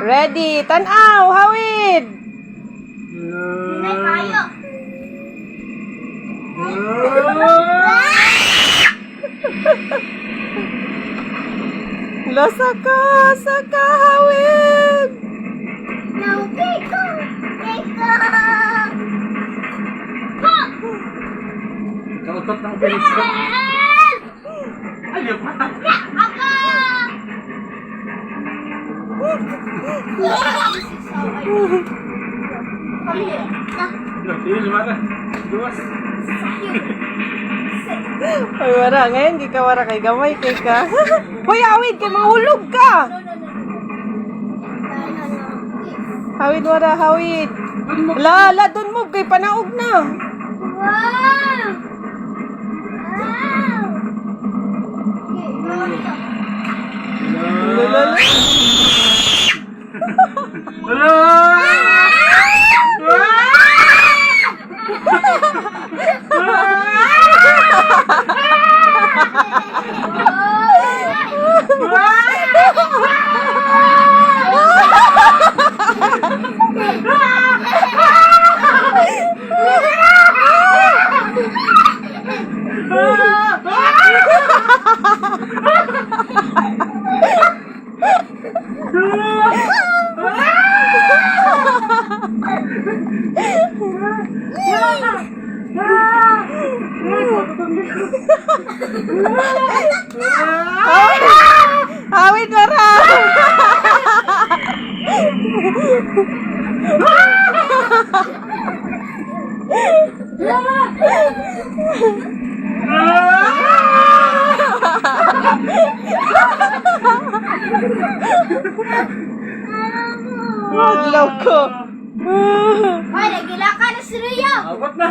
Ready. Tanaw. Hawid. Nay kayo. Wala, saka. Saka. Hawid. Now, Kiko. Kiko. Kautot ng Felix ko. Ayaw pa. Ako. Sige, lumana. Duwas. Hoy, wala. Ngayon, di ka wala kay gamay. Kay ka. Hoy, hawid. Kay mahulog ka. Hawid, wala. Hawid. Lala, doon mo. Kay panaog na. Wow! Wow! Lala. Hawid, wala. Adlaw ko. Ay, nagila ka na si Rio. Abot na.